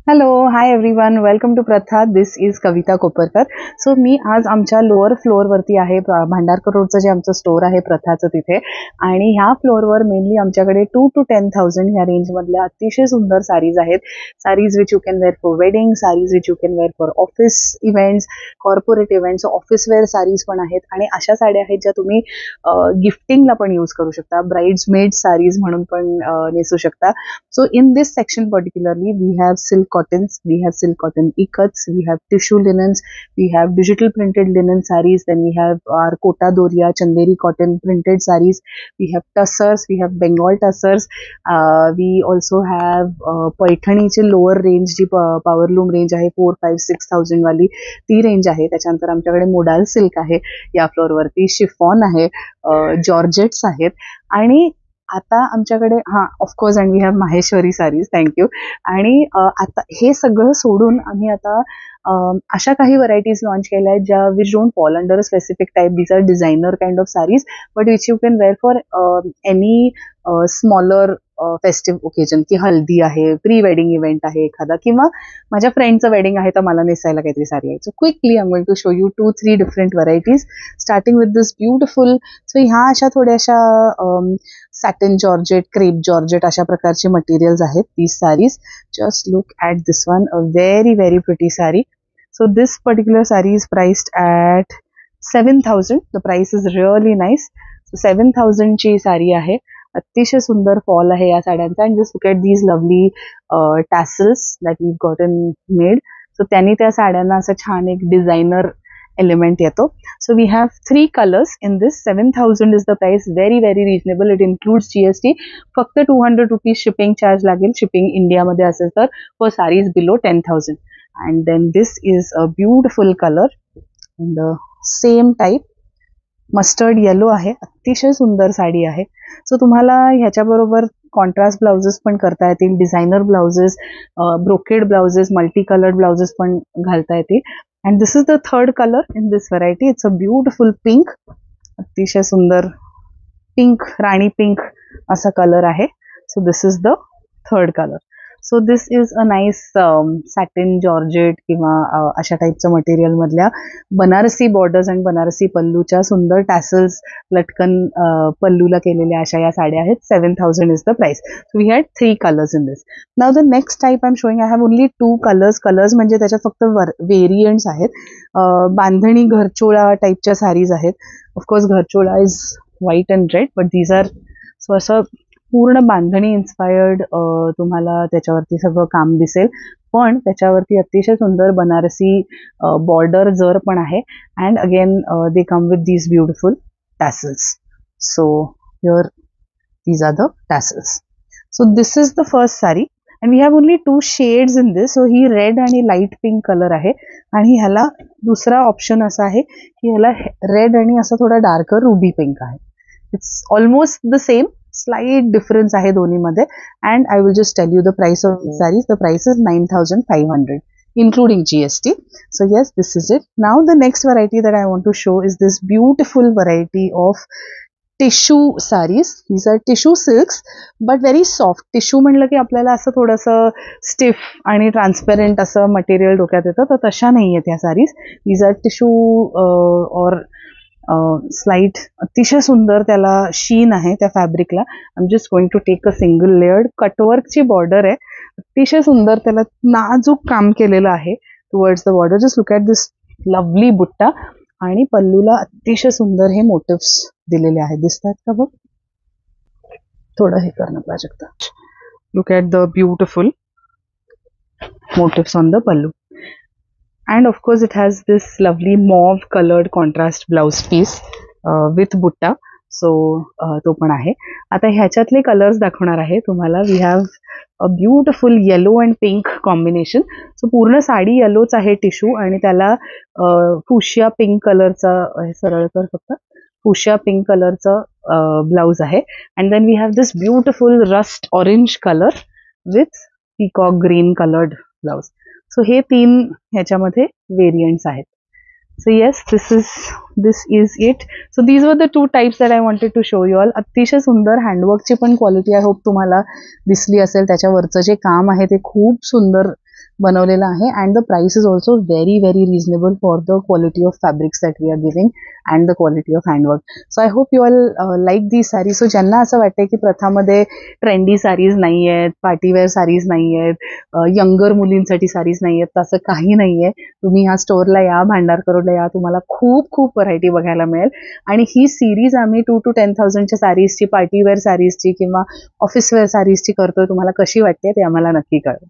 Hello, hi everyone, welcome to Pratha. This is Kavita Koparkar. So मी आज आमच्या lower फ्लोअरवरती आहे, भांडारकर रोडचं जे आमचं स्टोअर आहे प्रथाचं तिथे. आणि ह्या फ्लोअरवर मेनली आमच्याकडे 2 to 10,000 ह्या रेंजमधल्या अतिशय सुंदर साडीज आहेत. Saris which you can wear for wedding, saris which you can wear for office events, corporate events, office wear saris पण आहेत. आणि अशा साड्या आहेत ज्या तुम्ही गिफ्टिंगला पण यूज करू शकता, ब्राइड्स मेड साडीज म्हणून पण नेसू शकता. So in this section particularly, we have silk cottons, we have silk cotton ikats, we have tissue linens, we have digital printed linen sarees, then we have our kota doria, chanderi cotton printed sarees, we have tussars, we have Bengal tussars, we also have पैठणीची lower range G power loom range आहे 4, 5, 6,000 वाली ती range आहे. त्याच्यानंतर आमच्याकडे modal silk आहे या फ्लोअरवरती, chiffon आहे, georgettes आहेत. आणि आता आमच्याकडे of course and we have Maheshwari saris, thank you. आणि आता हे सगळं सोडून आम्ही आता अशा काही व्हरायटीज लॉन्च केल्या आहेत ज्या which don't fall under a specific type. These are designer kind of saris but which you can wear for any smaller festive occasion, की हल्दी आहे, प्री वेडिंग इव्हेंट आहे एखादा, किंवा माझ्या फ्रेंडचं वेडिंग आहे तर मला नेसायला काहीतरी साडी आहे. So quickly I am going to show you 2-3 different varieties starting with this beautiful. So ह्या अशा थोड्याशा सॅटिन जॉर्जेट, क्रेप जॉर्जेट अशा प्रकारचे मटेरियल्स आहेत these sarees. Just look at this one, a very very pretty saree. So this particular saree is priced at 7,000. The price is really nice. So 7,000 ची साडी आहे. अतिशय सुंदर फॉल आहे या साड्यांचा. And just look at these lovely tassels that we gotten made. So त्यांनी त्या साड्यांना असं छान एक डिझायनर एलिमेंट येतो. So we have 3 colors in this. 7,000 is the price, very very reasonable. It includes GST. फक्त 200 rupees shipping charge लागेल shipping India मध्ये असेल तर for sarees below 10,000. And then this is a beautiful color in the same type, mustard yellow आहे. अतिशय सुंदर साडी आहे. So तुम्हाला ह्याच्याबरोबर कॉन्ट्रास्ट ब्लाउजेस पण करता येतील, designer blouses, brocade blouses, multi coloured blouses पण घालता येतील. And this is the third colour in this variety. It's a beautiful pink, अतिशय सुंदर पिंक, राणी पिंक असा कलर आहे. So this is the third colour. So this is a nice satin georgette किंवा अशा टाईपच्या मटेरियल मधल्या बनारसी बॉर्डर्स आणि बनारसी पल्लूच्या सुंदर टॅसल्स लटकन पल्लूला केलेल्या अशा या साड्या आहेत. 7,000 is the price. So we had 3 colours in this. Now the next type I am showing. I have only 2 colours. Colours म्हणजे त्याच्यात फक्त व्हेरियंट्स आहेत. बांधणी घरचोळा टाईपच्या साडीज आहेत. Of course Gharchola is white and red but these are so असं पूर्ण बांधणी इन्स्पायर्ड तुम्हाला त्याच्यावरती सगळं काम दिसेल, पण त्याच्यावरती अतिशय सुंदर बनारसी बॉर्डर जर पण आहे. And again they come with these beautiful tassels. So here these are the tassels. So this is the first sari and we have only 2 shades in this. So ही रेड आणि लाईट पिंक कलर आहे. आणि ह्याला दुसरा option असा आहे की ह्याला रेड आणि असा थोडा डार्कर रुबी पिंक आहे. It's almost the same, slight difference आहे दोन्हीमध्ये. and I will just tell you the price of the sarees. The price is 9,500 including GST. So yes, this is it. Now the next variety that I want to show is this beautiful variety of tissue saris. these are tissue silks but very soft. Tissue म्हणलं की आपल्याला असं थोडंसं stiff आणि transparent असं material डोक्यात येतं, तर तशा नाही आहेत ह्या सारीज. these are tissue और स्लाइट अतिशय सुंदर त्याला शीन आहे त्या फॅब्रिकला. I am just going to take a single layered. कटवर्कची बॉर्डर आहे, अतिशय सुंदर त्याला नाजूक काम केलेलं आहे towards the border. Just look at this lovely बुट्टा. आणि पल्लूला अतिशय सुंदर हे मोटिव्स दिलेले आहेत. दिसतात का बघ, थोडं हे करणं पाहिजे. Look at the beautiful motifs on the pallu. And of course it has this lovely mauve colored contrast blouse piece with butta. So तो पण आहे. आता ह्याच्यातले कलर्स दाखवणार आहे तुम्हाला. We have a beautiful yellow and pink combination. So पूर्ण साडी येलोच आहे tissue आणि त्याला फुशिया पिंक कलरचा, सरळ कर फक्त, फुशिया पिंक कलरचा ब्लाउज आहे. And then we have this beautiful rust orange colour with peacock green coloured blouse. So हे 3 ह्याच्यामध्ये व्हेरियंट्स आहेत. So yes, this is it. So these were the 2 types that I wanted to show you all. अतिशय सुंदर हँडवर्कची पण quality I hope तुम्हाला दिसली असेल. त्याच्यावरचं जे काम आहे ते खूप सुंदर बनवलेलं आहे. And the price is also very very reasonable for the quality of fabrics that we are giving and the quality of handwork. So I hope you all like the sari. So ज्यांना असं वाटतंय की प्रथामध्ये ट्रेंडी साडीज नाही आहेत, party wear sarees नाही आहेत, younger मुलींसाठी sarees नाही आहेत, तसं काही नाही आहे. तुम्ही ह्या स्टोअरला या, भांडारकर रोडला या, तुम्हाला खूप खूप व्हरायटी बघायला मिळेल. आणि ही सिरीज आम्ही 2 to 10,000च्या साडीजची, पार्टीवेअर साडीजची किंवा ऑफिसवेअर साडीजची करतोय. तुम्हाला कशी वाटते ते आम्हाला नक्की कळवा.